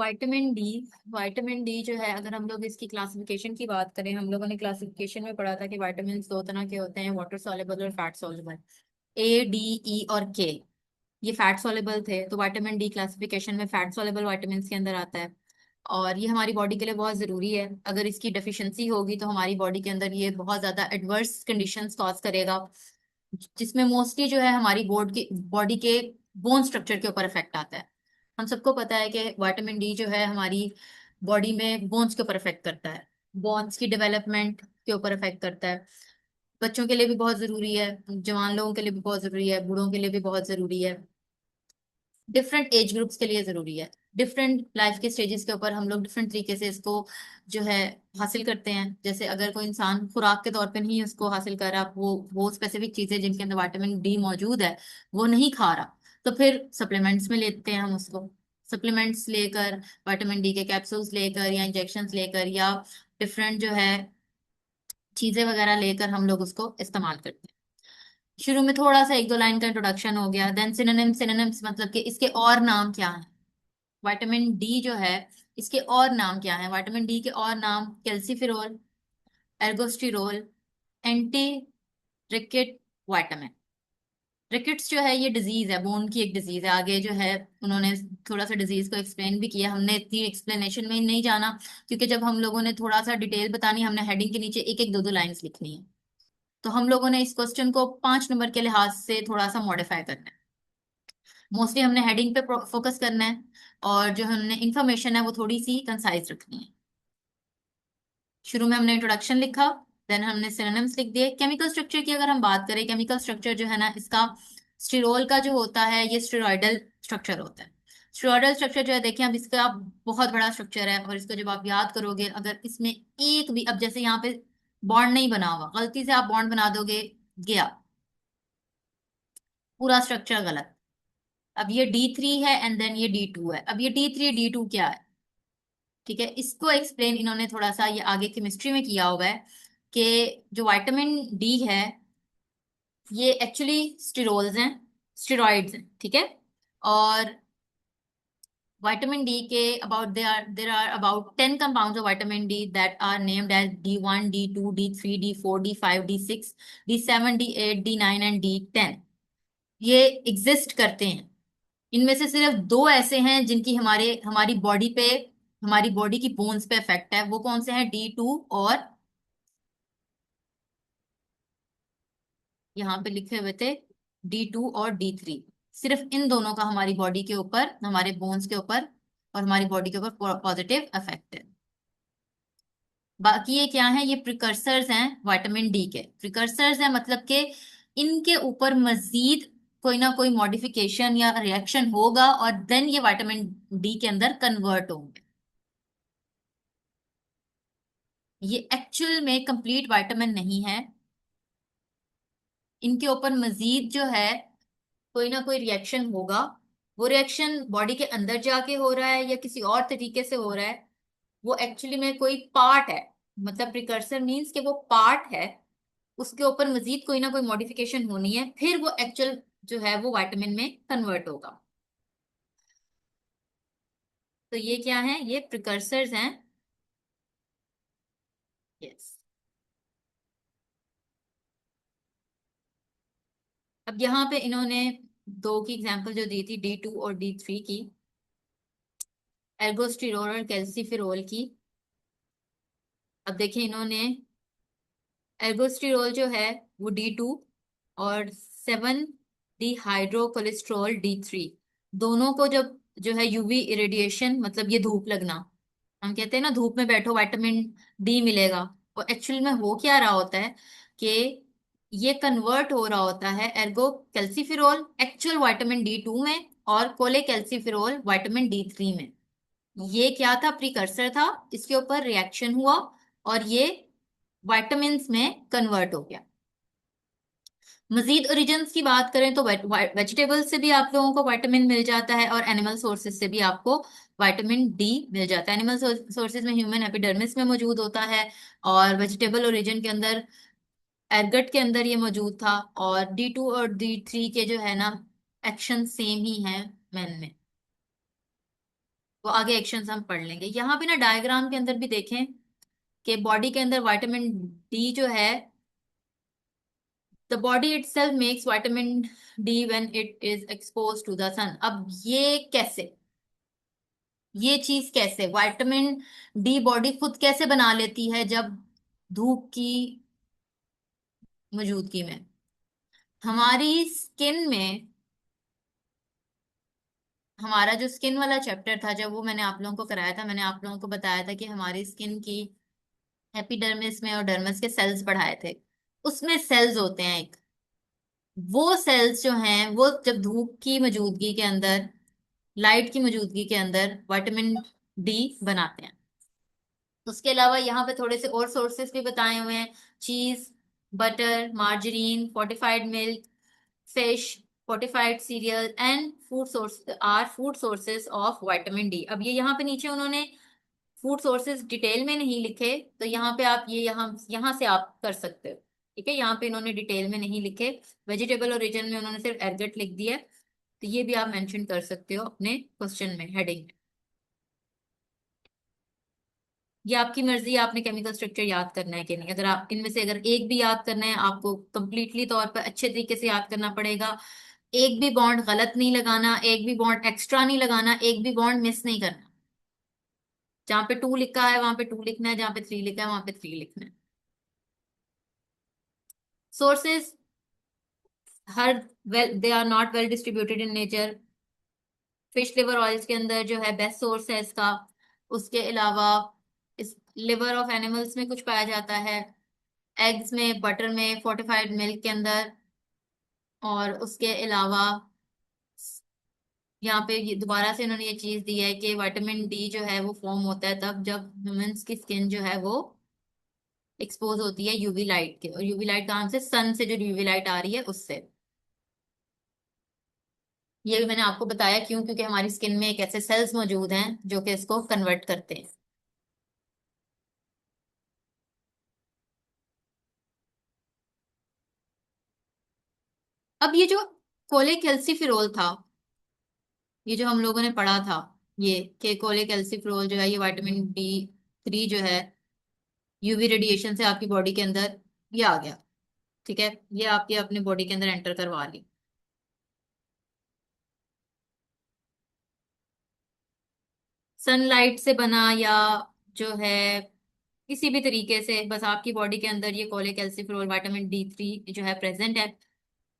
Vitamin D जो है, अगर हम लोग इसकी क्लासिफिकेशन की बात करें, हम लोगों ने क्लासिफिकेशन में पढ़ा था कि विटामिन दो तरह के होते हैं, वाटर सॉल्युबल और फैट सॉल्युबल। ए, डी, ई और के, ये फैट सॉल्युबल थे, तो विटामिन डी क्लासिफिकेशन में फैट सॉल्युबल विटामिन के अंदर आता है। और ये हमारी बॉडी के लिए बहुत जरूरी है। अगर इसकी डेफिशिएंसी होगी तो हमारी बॉडी के अंदर ये बहुत ज्यादा एडवर्स कंडीशंस कॉज करेगा, जिसमें मोस्टली जो है हमारी बॉडी के बोन स्ट्रक्चर के ऊपर इफेक्ट आता है। हम सबको पता है कि विटामिन डी जो है हमारी बॉडी में बोन्स के ऊपर इफेक्ट करता है, बोन्स की डेवलपमेंट के ऊपर इफेक्ट करता है। बच्चों के लिए भी बहुत जरूरी है, जवान लोगों के लिए भी बहुत जरूरी है, बूढ़ों के लिए भी बहुत जरूरी है, डिफरेंट एज ग्रुप्स के लिए जरूरी है। डिफरेंट लाइफ के स्टेजेस के ऊपर हम लोग डिफरेंट तरीके से इसको जो है हासिल करते हैं। जैसे अगर कोई इंसान खुराक के तौर पर नहीं उसको हासिल कर रहा, वो स्पेसिफिक चीजें जिनके अंदर विटामिन डी मौजूद है वो नहीं खा रहा, तो फिर सप्लीमेंट्स में लेते हैं हम उसको। सप्लीमेंट्स लेकर, विटामिन डी के कैप्सूल्स लेकर या इंजेक्शंस लेकर या डिफरेंट जो है चीजें वगैरह लेकर हम लोग उसको इस्तेमाल करते हैं। शुरू में थोड़ा सा एक दो लाइन का इंट्रोडक्शन हो गया, देन सिनोनिम्स। सिनोनिम्स मतलब कि इसके और नाम क्या है। विटामिन डी जो है, इसके और नाम क्या है। विटामिन डी के और नाम कैल्सीफिरोल, एर्गोस्टिरोल, एंटी रिकेट विटामिन। रिकेट्स जो है ये डिजीज है, बोन की एक डिजीज है। आगे जो है उन्होंने थोड़ा सा डिजीज को एक्सप्लेन भी किया, हमने इतनी एक्सप्लेनेशन में नहीं जाना, क्योंकि जब हम लोगों ने थोड़ा सा डिटेल बतानी, हमने हेडिंग के नीचे एक एक दो दो लाइंस लिखनी है। तो हम लोगों ने इस क्वेश्चन को 5 नंबर के लिहाज से थोड़ा सा मॉडिफाई करना है। मोस्टली हमने हेडिंग पे फोकस करना है, और जो हमने इंफॉर्मेशन है वो थोड़ी सी कंसाइज रखनी है। शुरू में हमने इंट्रोडक्शन लिखा, देन हमने सिनोनिम्स लिख दिए। केमिकल स्ट्रक्चर की अगर हम बात करें, केमिकल स्ट्रक्चर जो है ना इसका, स्टिरोल का जो होता है ये स्टेरॉयडल स्ट्रक्चर होता है। स्टेरॉयडल स्ट्रक्चर जो है, देखिए अब इसका बहुत बड़ा स्ट्रक्चर है, और इसको जब आप याद करोगे, अगर इसमें एक भी, अब जैसे यहाँ पे बॉन्ड नहीं बना हुआ, गलती से आप बॉन्ड बना दोगे, गया पूरा स्ट्रक्चर गलत। अब ये D3 है एंड देन ये D2 है। अब ये D3 D2 क्या है, ठीक है, इसको एक्सप्लेन इन्होंने थोड़ा सा ये आगे केमिस्ट्री में किया हुआ है कि जो विटामिन डी है ये एक्चुअली स्टेरोल्स हैं, स्टेरॉइड्स हैं, ठीक है। और विटामिन डी के about there are about 10 compounds of vitamin D that are named as D1, D2, D3, D4, D5, D6, D7, D8, D9 and D10। ये एग्जिस्ट करते हैं। इनमें से सिर्फ दो ऐसे हैं जिनकी हमारी बॉडी पे, हमारी बॉडी की बोन्स पे इफेक्ट है। वो कौन से हैं? D2 और यहाँ पे लिखे हुए थे D2 और D3। सिर्फ इन दोनों का हमारी बॉडी के ऊपर, हमारे बोन्स के ऊपर और हमारी बॉडी के ऊपर पॉजिटिव इफेक्ट है। बाकी ये क्या है? ये प्रिकर्सर्स हैं विटामिन डी के। प्रिकर्सर्स हैं मतलब कि इनके ऊपर मजीद कोई ना कोई मॉडिफिकेशन या रिएक्शन होगा और देन ये विटामिन डी के अंदर कन्वर्ट होंगे। ये एक्चुअल में कंप्लीट विटामिन नहीं है। इनके ऊपर मजीद जो है कोई ना कोई रिएक्शन होगा। वो रिएक्शन बॉडी के अंदर जाके हो रहा है या किसी और तरीके से हो रहा है, वो एक्चुअली में कोई पार्ट है। मतलब प्रिकर्सर मीन्स कि वो पार्ट है, उसके ऊपर मजीद कोई ना कोई मॉडिफिकेशन होनी है, फिर वो एक्चुअल जो है वो विटामिन में कन्वर्ट होगा। तो ये क्या है? ये प्रिकर्सर्स हैं। यस। अब यहाँ पे इन्होंने दो की एग्जांपल जो दी थी, D2 और D3 की, एर्गोस्टिरोल और कैल्सीफिरोल की। अब देखिए इन्होंने एर्गोस्टिरोल जो है वो D2 और 7 डिहाइड्रो कोलेस्ट्रॉल D3, दोनों को जब जो है यूवी इरेडिएशन, मतलब ये धूप लगना, हम कहते हैं ना धूप में बैठो विटामिन डी मिलेगा। वो एक्चुअल में हो क्या रहा होता है कि ये कन्वर्ट हो रहा होता है Ergo calciferol actual vitamin D2 में, और कोले कैल्सीफिरोल विटामिन D3 में। ये क्या था? प्रिकर्सर था, इसके ऊपर रिएक्शन हुआ और ये विटामिन्स में कन्वर्ट हो गया। मजीद ओरिजिन्स की बात करें तो वेजिटेबल से भी आप लोगों को विटामिन मिल जाता है, और एनिमल सोर्सेज से भी आपको विटामिन डी मिल जाता है। एनिमल सोर्सेज में ह्यूमन एपिडर्मिस में मौजूद होता है, और वेजिटेबल ओरिजिन के अंदर एरगट के अंदर ये मौजूद था। और D2 और D3 के जो है ना एक्शन सेम ही है मैन में। वो आगे एक्शंस हम पढ़ लेंगे। यहाँ पे ना डायग्राम के अंदर भी देखें कि बॉडी के अंदर विटामिन डी जो है, the body itself makes vitamin D when it is expose to the sun. अब ये कैसे, ये चीज कैसे, विटामिन डी बॉडी खुद कैसे बना लेती है जब धूप की मौजूदगी में? हमारी स्किन में, हमारा जो स्किन वाला चैप्टर था जब वो मैंने आप लोगों को कराया था, मैंने आप लोगों को बताया था कि हमारी स्किन की एपिडर्मिस में और डर्मिस के सेल्स पढ़ाए थे। उसमें सेल्स होते हैं एक, वो सेल्स जो हैं वो जब धूप की मौजूदगी के अंदर, लाइट की मौजूदगी के अंदर विटामिन डी बनाते हैं। उसके अलावा यहाँ पे थोड़े से और सोर्सेस भी बताए हुए हैं। Cheese, butter, margarine, fortified milk, fish, fortified cereal and food source are food sources of vitamin D. अब ये यहाँ पे नीचे उन्होंने फूड सोर्सेज डिटेल में नहीं लिखे, तो यहाँ पे आप ये यहाँ यहाँ से आप कर सकते हो। ठीक है, यहाँ पे इन्होंने डिटेल में नहीं लिखे, वेजिटेबल ओरिजिन में उन्होंने सिर्फ एर्गट लिख दिया है। तो ये भी आप मेंशन कर सकते हो अपने क्वेश्चन में, हेडिंग में। ये आपकी मर्जी है, आपने केमिकल स्ट्रक्चर याद करना है कि नहीं। अगर आप इनमें से अगर एक भी याद करना है, आपको कंप्लीटली तौर पर अच्छे तरीके से याद करना पड़ेगा। एक भी बॉन्ड गलत नहीं लगाना, एक भी बॉन्ड एक्स्ट्रा नहीं लगाना, एक भी बॉन्ड मिस नहीं करना। जहाँ पे टू लिखा है वहां पे टू लिखना है, जहाँ पे थ्री लिखा है वहां पे थ्री लिखना है। सोर्सेज, हर well they are not well distributed in nature. Fish liver oils के अंदर जो है बेस्ट सोर्स है इसका। उसके अलावा इस लिवर ऑफ एनिमल्स में कुछ पाया जाता है, एग्स में, बटर में, फोर्टिफाइड मिल्क के अंदर। और उसके अलावा यहाँ पे ये दोबारा से इन्होंने ये चीज दी है कि विटामिन डी जो है वो फॉर्म होता है तब जब ह्यूमंस की स्किन जो है वो एक्सपोज होती है यूवी लाइट के। और यूवी लाइट कहाँ से? सन से जो यूवी लाइट आ रही है उससे। ये भी मैंने आपको बताया क्यों, क्योंकि हमारी स्किन में एक ऐसे सेल्स मौजूद हैं जो कि इसको कन्वर्ट करते हैं। अब ये जो कोलेकैल्सिफेरॉल था, ये जो हम लोगों ने पढ़ा था, ये कि कोलेकैल्सिफेरॉल जो है ये विटामिन डी थ्री जो है यूवी रेडिएशन से आपकी बॉडी के अंदर ये आ गया। ठीक है, ये आपके अपने बॉडी के अंदर एंटर करवा ली। सनलाइट से बना या जो है किसी भी तरीके से, बस आपकी बॉडी के अंदर ये कोलेकैल्सिफेरॉल विटामिन डी थ्री जो है प्रेजेंट है।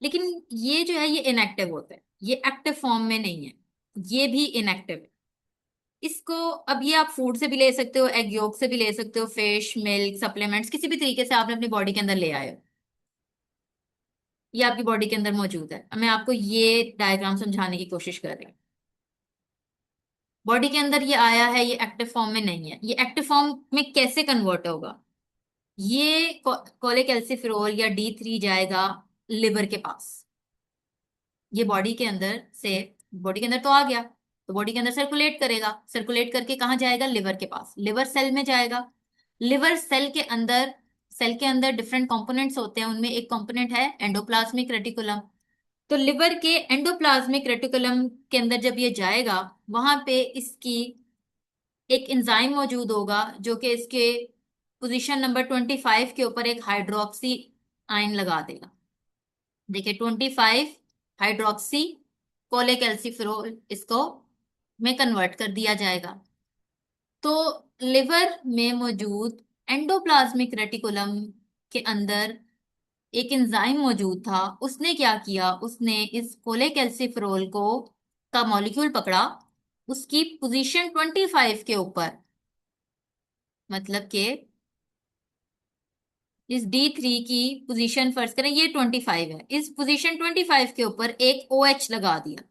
लेकिन ये जो है ये इनएक्टिव होता है, ये एक्टिव फॉर्म में नहीं है, ये भी इनएक्टिव है। इसको अब ये आप फूड से भी ले सकते हो, एग योक से भी ले सकते हो, फिश, मिल्क, सप्लीमेंट्स, किसी भी तरीके से आपने अपनी बॉडी के अंदर ले आए हो, ये आपकी बॉडी के अंदर मौजूद है। अब मैं आपको ये डायग्राम समझाने की कोशिश कर रही हूँ। बॉडी के अंदर ये आया है, ये एक्टिव फॉर्म में नहीं है, ये एक्टिव फॉर्म में कैसे कन्वर्ट होगा? ये कोलेकैल्सिफेरॉल या डी थ्री जाएगा लिवर के पास। ये बॉडी के अंदर से, बॉडी के अंदर तो आ गया, तो बॉडी के अंदर सर्कुलेट करेगा, सर्कुलेट करके कहाँ जाएगा? लिवर के पास, लिवर सेल में जाएगा। लिवर सेल के अंदर, सेल के अंदर डिफरेंट कंपोनेंट्स होते हैं, उनमें एक कंपोनेंट है एंडोप्लाज्मिक रेटिकुलम। तो लिवर के एंडोप्लाज्मिक रेटिकुलम के अंदर जब ये जाएगा, वहां पे इसकी एक एंजाइम मौजूद होगा जो कि इसके पोजीशन नंबर 25 के ऊपर एक हाइड्रोक्सी आयन लगा देगा। देखिए 25 हाइड्रोक्सी कोलेकैल्सिफेरॉल इसको में कन्वर्ट कर दिया जाएगा। तो लिवर में मौजूद एंडोप्लाज्मिक रेटिकुलम के अंदर एक एंजाइम मौजूद था, उसने क्या किया, उसने इस कोलेकैल्सिफेरॉल को का मॉलिक्यूल पकड़ा, उसकी पोजीशन 25 के ऊपर, मतलब कि इस डी थ्री की पोजीशन फर्ज करें ये 25 है, इस पोजीशन 25 के ऊपर एक ओ एच लगा दिया।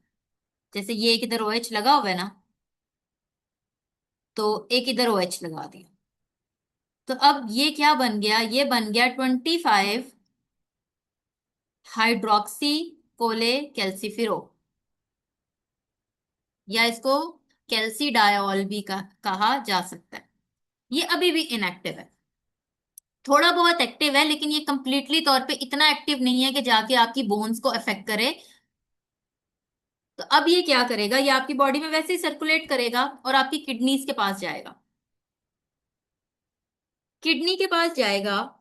जैसे ये एक इधर ओ एच लगा हुआ है ना, तो एक इधर ओ एच लगा दिया। तो अब ये क्या बन गया? ये बन गया 25 हाइड्रोक्सी कोले कैल्सिफेरो, या इसको कैल्सीडायोल भी कहा जा सकता है। ये अभी भी इनएक्टिव है, थोड़ा बहुत एक्टिव है, लेकिन ये कंप्लीटली तौर पे इतना एक्टिव नहीं है कि जाके आपकी बोन्स को अफेक्ट करे। तो अब ये क्या करेगा, ये आपकी बॉडी में वैसे ही सर्कुलेट करेगा और आपकी किडनीज के पास जाएगा। किडनी के पास जाएगा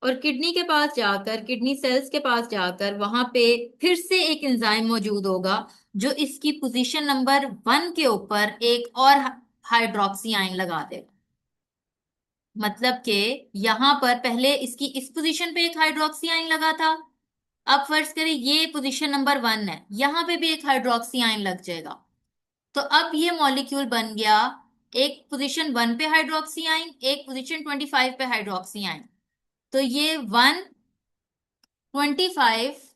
और किडनी के पास जाकर, किडनी सेल्स के पास जाकर वहां पे फिर से एक एंजाइम मौजूद होगा जो इसकी पोजीशन नंबर 1 के ऊपर एक और हाइड्रोक्सी आयन लगा देगा। मतलब कि यहां पर पहले इसकी इस पोजीशन पे एक हाइड्रोक्सी आयन लगा था। अब फर्ज करें ये पोजीशन नंबर 1 है, यहां पे भी एक हाइड्रोक्सी आयन लग जाएगा। तो अब ये मॉलिक्यूल बन गया, एक पोजीशन 1 पे हाइड्रोक्सी आयन, एक पोजीशन 25 पे हाइड्रोक्सी आयन। तो ये 125,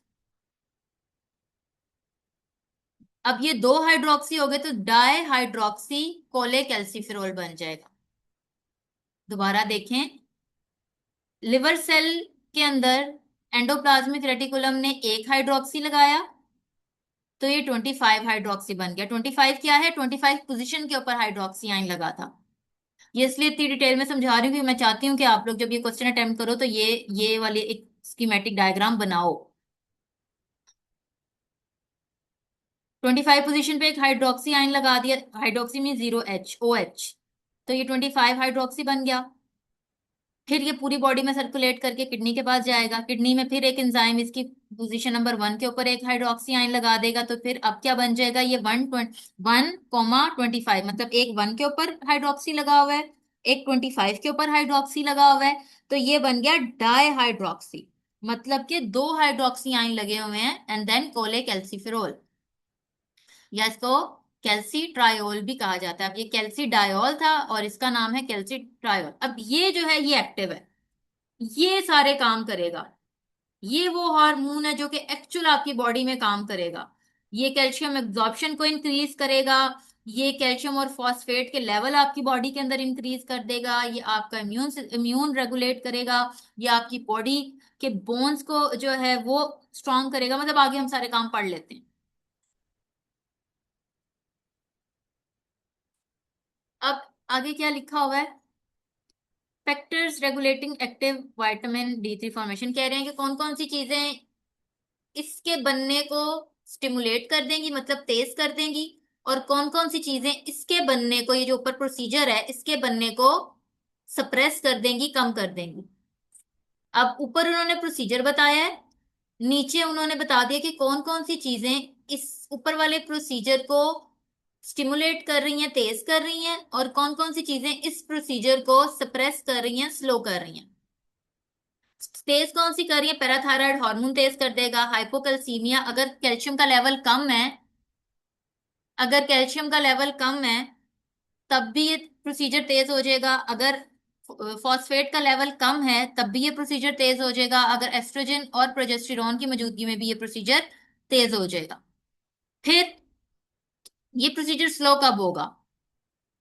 अब ये दो हाइड्रोक्सी हो गए तो डाई हाइड्रोक्सी कोलेकैल्सिफेरॉल बन जाएगा। दोबारा देखें, लिवर सेल के अंदर एंडोप्लाज्मिक रेटिकुलम ने एक हाइड्रोक्सी लगाया तो ये 25 हाइड्रोक्सी बन गया। 25 क्या है, 25 पोजीशन के ऊपर हाइड्रोक्सी आइन लगा था। ये इसलिए इतनी डिटेल में समझा रही हूँ कि मैं चाहती हूँ कि आप लोग जब ये क्वेश्चन अटेम्प्ट करो तो ये वाली एक स्कीमेटिक डायग्राम बनाओ। 25 पोजीशन पे एक हाइड्रोक्सी आइन लगा दिया, हाइड्रोक्सी में 0H OH, तो ये 25 हाइड्रोक्सी बन गया। फिर ये पूरी बॉडी में सर्कुलेट करके किडनी के पास जाएगा, किडनी में फिर एक एंजाइम इसकी पोजीशन नंबर 1 के ऊपर एक हाइड्रोक्सी आयन लगा देगा। तो फिर अब क्या बन जाएगा, ये 1,1,25, मतलब एक 1 के ऊपर हाइड्रोक्सी लगा हुआ है, एक 25 के ऊपर हाइड्रोक्सी लगा हुआ है। तो ये बन गया डाई हाइड्रोक्सी, मतलब कि दो हाइड्रोक्सी आयन लगे हुए हैं, एंड देन कोलेकैल्सिफेरॉल, या इसको कैल्सी ट्रायोल भी कहा जाता है। अब ये कैल्सी डायोल था और इसका नाम है कैल्सी ट्रायोल। अब ये जो है ये एक्टिव है, ये सारे काम करेगा। ये वो हार्मोन है जो कि एक्चुअल आपकी बॉडी में काम करेगा। ये कैल्शियम एब्जॉर्प्शन को इंक्रीज करेगा, ये कैल्शियम और फॉस्फेट के लेवल आपकी बॉडी के अंदर इंक्रीज कर देगा, ये आपका इम्यून रेगुलेट करेगा, ये आपकी बॉडी के बोन्स को जो है वो स्ट्रांग करेगा। मतलब आगे हम सारे काम पढ़ लेते हैं। अब आगे क्या लिखा हुआ है, factors regulating active vitamin D3 formation, कह रहे हैं कि कौन कौन सी चीजें इसके बनने को स्टिमुलेट कर देंगी, मतलब तेज कर देंगी, और कौन कौन सी चीजें इसके बनने को, ये जो ऊपर प्रोसीजर है इसके बनने को सप्रेस कर देंगी, कम कर देंगी। अब ऊपर उन्होंने प्रोसीजर बताया है, नीचे उन्होंने बता दिया कि कौन कौन सी चीजें इस ऊपर वाले प्रोसीजर को स्टिमुलेट कर रही हैं, तेज कर रही हैं, और कौन कौन सी चीजें इस प्रोसीजर को सप्रेस कर रही हैं, स्लो कर रही हैं। तेज कौन सी कर रही है, पैराथायराइड हार्मोन तेज कर देगा। हाइपोकैल्सीमिया, अगर कैल्शियम का लेवल कम है, अगर कैल्शियम का लेवल कम है तब भी ये प्रोसीजर तेज हो जाएगा। अगर फॉस्फेट का लेवल कम है तब भी ये प्रोसीजर तेज हो जाएगा। अगर एस्ट्रोजन और प्रोजेस्टेरॉन की मौजूदगी में भी ये प्रोसीजर तेज हो जाएगा। फिर ये प्रोसीजर स्लो कब होगा,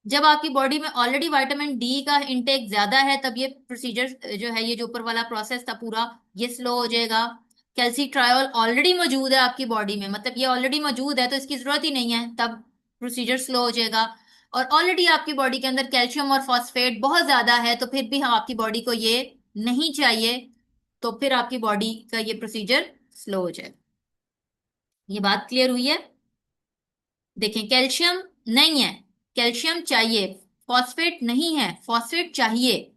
जब आपकी बॉडी में ऑलरेडी विटामिन D का इंटेक ज्यादा है, तब ये प्रोसीजर जो है, ये जो ऊपर वाला प्रोसेस था पूरा, ये स्लो हो जाएगा। कैल्सिट्रायोल ऑलरेडी मौजूद है आपकी बॉडी में, मतलब ये ऑलरेडी मौजूद है तो इसकी जरूरत ही नहीं है, तब प्रोसीजर स्लो हो जाएगा। और ऑलरेडी आपकी बॉडी के अंदर कैल्शियम और फॉस्फेट बहुत ज्यादा है तो फिर भी हाँ आपकी बॉडी को ये नहीं चाहिए, तो फिर आपकी बॉडी का ये प्रोसीजर स्लो हो जाएगा। ये बात क्लियर हुई है। देखें, कैल्शियम नहीं है, कैल्शियम चाहिए, फॉस्फेट नहीं है, फॉस्फेट चाहिए,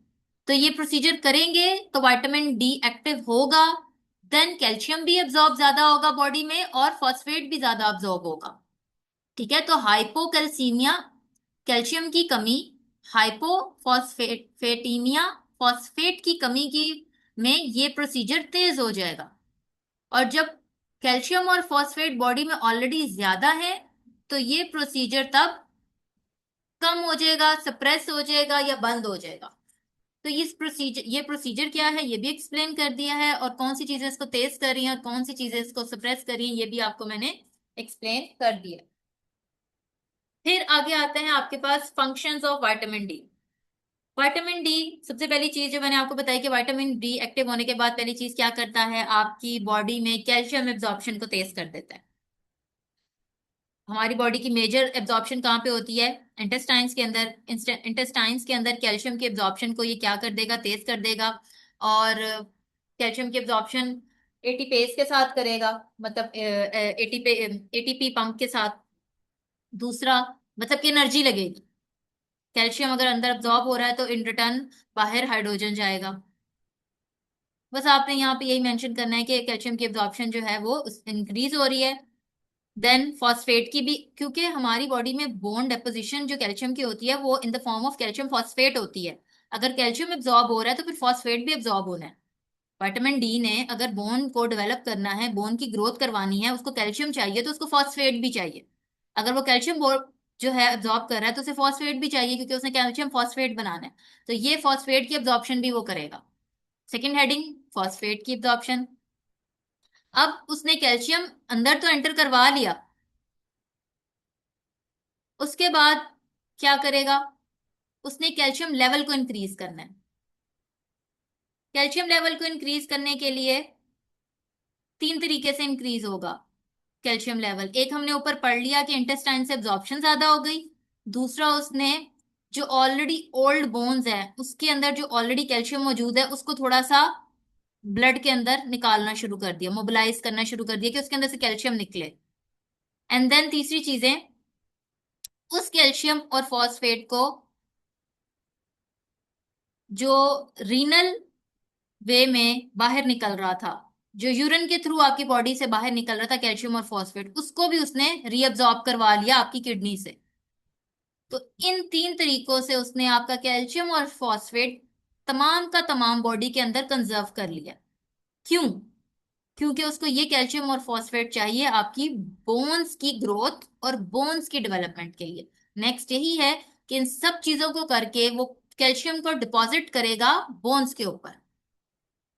तो ये प्रोसीजर करेंगे तो विटामिन D एक्टिव होगा, देन कैल्शियम भी एब्जॉर्ब ज्यादा होगा बॉडी में और फॉस्फेट भी ज्यादा एब्जॉर्ब होगा। ठीक है, तो हाइपोकैल्सीमिया, कैल्शियम की कमी, हाइपोफॉस्फेटीमिया, फॉस्फेट की कमी की में ये प्रोसीजर तेज हो जाएगा। और जब कैल्शियम और फॉस्फेट बॉडी में ऑलरेडी ज्यादा है तो ये प्रोसीजर तब कम हो जाएगा, सप्रेस हो जाएगा या बंद हो जाएगा। तो ये प्रोसीजर क्या है ये भी एक्सप्लेन कर दिया है, और कौन सी चीजें इसको तेज कर रही हैं और कौन सी चीजें इसको सप्रेस कर रही हैं ये भी आपको मैंने एक्सप्लेन कर दिया। फिर आगे आते हैं आपके पास functions of vitamin D। Vitamin D, सबसे पहली चीज जो मैंने आपको बताई कि विटामिन D एक्टिव होने के बाद पहली चीज क्या करता है, आपकी बॉडी में कैल्शियम एब्जॉर्प्शन को तेज कर देता है। हमारी बॉडी की मेजर एब्जॉर्प्शन कहाँ पे होती है, इंटेस्टाइन्स के अंदर। इंटेस्टाइन्स के अंदर कैल्शियम की एब्जॉर्प्शन को ये क्या कर देगा, तेज कर देगा। और कैल्शियम की एब्जॉर्प्शन एटीपेस के साथ करेगा, मतलब एटीपी पंप के साथ। दूसरा, मतलब कि एनर्जी लगेगी। कैल्शियम अगर अंदर अब्जॉर्ब हो रहा है तो इन रिटर्न बाहर हाइड्रोजन जाएगा। बस आपने यहाँ पे यही मेंशन करना है कि कैल्शियम की एब्जॉर्प्शन जो है वो इंक्रीज हो रही है। देन फॉस्फेट की भी, क्योंकि हमारी बॉडी में बोन डेपोजिशन जो कैल्शियम की होती है वो in the form of calcium phosphate होती है। अगर कैल्शियम एब्जॉर्ब हो रहा है तो फिर फॉस्फेट भी एब्जॉर्ब होना है। विटामिन डी ने अगर बोन को डेवलप करना है, बोन की ग्रोथ करवानी है, उसको कैल्शियम चाहिए तो उसको फॉस्फेट भी चाहिए। अगर वो कैल्शियम जो है एब्जॉर्ब कर रहा है तो उसे फॉस्फेट भी चाहिए, क्योंकि उसने कैल्शियम फॉस्फेट बनाना है। तो ये फॉस्फेट की एब्जॉर्प्शन भी वो करेगा। सेकेंड हेडिंग, फॉस्फेट की एब्जॉर्प्शन। अब उसने कैल्शियम अंदर तो एंटर करवा लिया, उसके बाद क्या करेगा? उसने कैल्शियम लेवल को इंक्रीज करना है। कैल्शियम लेवल को इंक्रीज करने के लिए तीन तरीके से इंक्रीज होगा कैल्शियम लेवल। एक हमने ऊपर पढ़ लिया कि इंटेस्टाइन से एब्जॉर्प्शन ज्यादा हो गई। दूसरा, उसने जो ऑलरेडी ओल्ड बोन्स है उसके अंदर जो ऑलरेडी कैल्शियम मौजूद है उसको थोड़ा सा ब्लड के अंदर निकालना शुरू कर दिया, मोबिलाइज करना शुरू कर दिया कि उसके अंदर से कैल्शियम निकले। एंड देन तीसरी चीजें, उस कैल्शियम और फॉस्फेट को जो रीनल वे में बाहर निकल रहा था, जो यूरिन के थ्रू आपकी बॉडी से बाहर निकल रहा था कैल्शियम और फॉस्फेट, उसको भी उसने रीअब्सॉर्ब करवा लिया आपकी किडनी से। तो इन तीन तरीकों से उसने आपका कैल्शियम और फॉस्फेट तमाम का तमाम बॉडी के अंदर कंजर्व कर लिया। क्यों? क्योंकि उसको ये कैल्शियम और फॉस्फेट चाहिए आपकी बोन्स की ग्रोथ और बोन्स की डेवलपमेंट के लिए। नेक्स्ट यही है कि इन सब चीजों को करके वो कैल्शियम को डिपॉजिट करेगा बोन्स के ऊपर।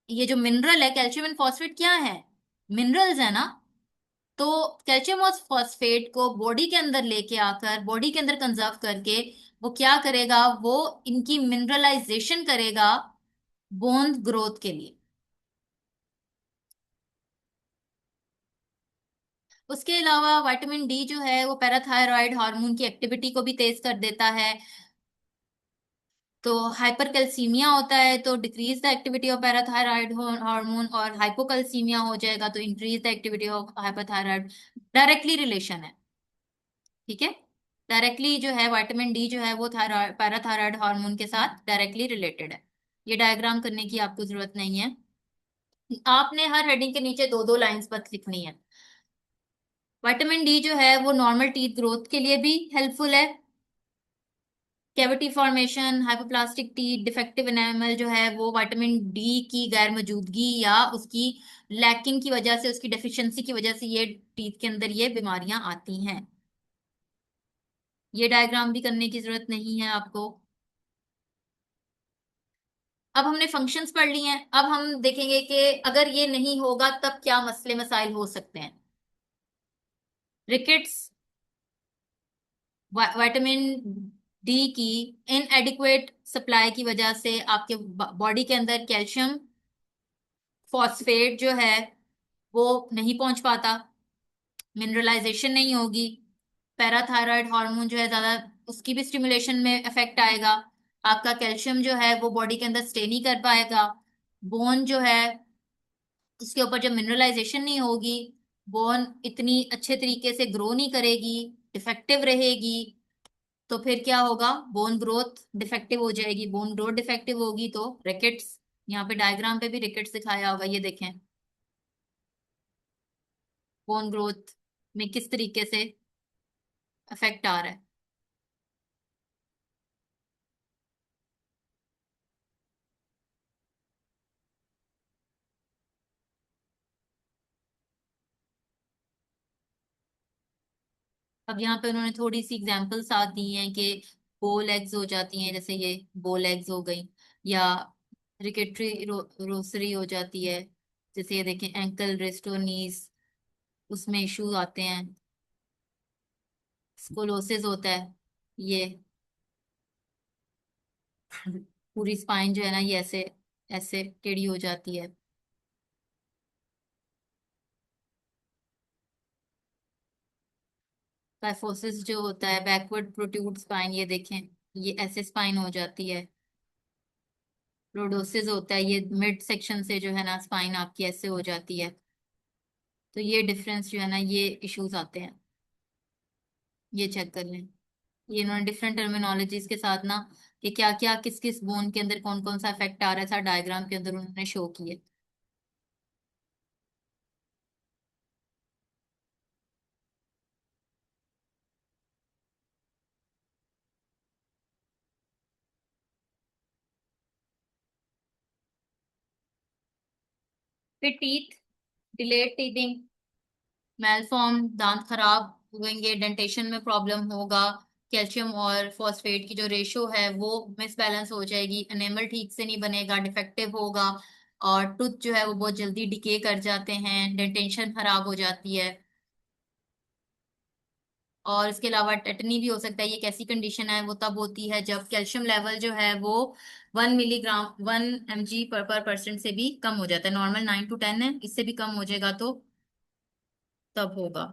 ये जो मिनरल है कैल्शियम एंड फॉस्फेट क्या है? मिनरल्स है ना। तो कैल्शियम और फॉस्फेट को बॉडी के अंदर लेके आकर बॉडी के अंदर कंजर्व करके वो क्या करेगा? वो इनकी मिनरलाइजेशन करेगा बोन ग्रोथ के लिए। उसके अलावा विटामिन डी जो है वो पैराथायरॉयड हार्मोन की एक्टिविटी को भी तेज कर देता है। तो हाइपरकैल्सीमिया होता है तो decrease the activity of parathyroid hormone, और हाइपोकैल्सीमिया हो जाएगा तो increase the activity of hypothyroid. Directly relation है। ठीक है। डायरेक्टली जो है विटामिन डी जो है वो थायराइड पैराथायरॉयड हार्मोन के साथ डायरेक्टली रिलेटेड है। ये डायग्राम करने की आपको जरूरत नहीं है। आपने हर हेडिंग के नीचे दो दो लाइंस बस लिखनी है। विटामिन डी जो है वो नॉर्मल टीथ ग्रोथ के लिए भी हेल्पफुल है। Cavity formation, hypoplastic teeth, defective enamel जो है वो विटामिन डी की गैर मौजूदगी या उसकी लैकिंग की वजह से, उसकी डेफिशिएंसी की वजह से ये टीथ के अंदर ये बीमारियां आती हैं। ये डायग्राम भी करने की जरूरत नहीं है आपको। अब हमने फंक्शंस पढ़ ली हैं, अब हम देखेंगे कि अगर ये नहीं होगा तब क्या मसले मसाइल हो सकते हैं। रिकेट्स, विटामिन डी की इनएडिक्वेट सप्लाई की वजह से आपके बॉडी के अंदर कैल्शियम फॉस्फेट जो है वो नहीं पहुंच पाता, मिनरलाइजेशन नहीं होगी। पैराथायरॉयड हार्मोन जो है ज्यादा, उसकी भी स्टिमुलेशन में इफेक्ट आएगा। आपका कैल्शियम जो है वो बॉडी के अंदर स्टे नहीं कर पाएगा। बोन जो है उसके ऊपर जब मिनरलाइजेशन नहीं होगी, बोन इतनी अच्छे तरीके से ग्रो नहीं करेगी, डिफेक्टिव रहेगी। तो फिर क्या होगा? बोन ग्रोथ डिफेक्टिव हो जाएगी। बोन ग्रोथ डिफेक्टिव होगी तो रिकेट्स, यहाँ पे डायग्राम पे भी रिकेट्स दिखाया होगा, ये देखें बोन ग्रोथ में किस तरीके से इफेक्ट आ रहा है। अब यहाँ पे उन्होंने थोड़ी सी एग्जांपल्स साथ दी हैं कि बो लेग्स हो जाती हैं, जैसे ये बो लेग्स हो गई, या रिकेटरी रोसरी हो जाती है। जैसे ये देखें एंकल रिस्ट और नीज, उसमें इश्यू आते हैं। स्कोलोसिस होता है। ये पूरी स्पाइन जो है ना ये ऐसे ऐसे टेढ़ी हो जाती है। काइफोसिस जो होता है बैकवर्ड प्रोट्रूड स्पाइन, ये देखें ये ऐसे स्पाइन हो जाती है। लोडोसिस होता है, ये मिड सेक्शन से जो है ना स्पाइन आपकी ऐसे हो जाती है। तो ये डिफरेंस जो है ना, ये इश्यूज आते हैं। ये चेक कर लें। ये इन्होंने डिफरेंट टर्मिनोलॉजीज के साथ ना, कि क्या क्या किस किस बोन के अंदर कौन कौन सा इफेक्ट आ रहा है, सारा डायग्राम के अंदर उन्होंने शो किए। फिर टीथ, डिलेड टीथिंग, मेलफॉर्म, दांत खराब होंगे, डेंटेशन में प्रॉब्लम होगा, कैल्शियम और फॉस्फेट की जो रेशो है वो मिसबैलेंस हो जाएगी, एनेमल ठीक से नहीं बनेगा, डिफेक्टिव होगा, और टूथ जो है वो बहुत जल्दी डिके कर जाते हैं, डेंटेशन खराब हो जाती है। और इसके अलावा टेटनी भी हो सकता है। ये कैसी कंडीशन है, वो तब होती है जब कैल्शियम लेवल जो है वो 1 मिलीग्राम 1 mg पर परसेंट से भी कम हो जाता है। नॉर्मल 9 to 10 है, इससे भी कम हो जाएगा तो तब होगा।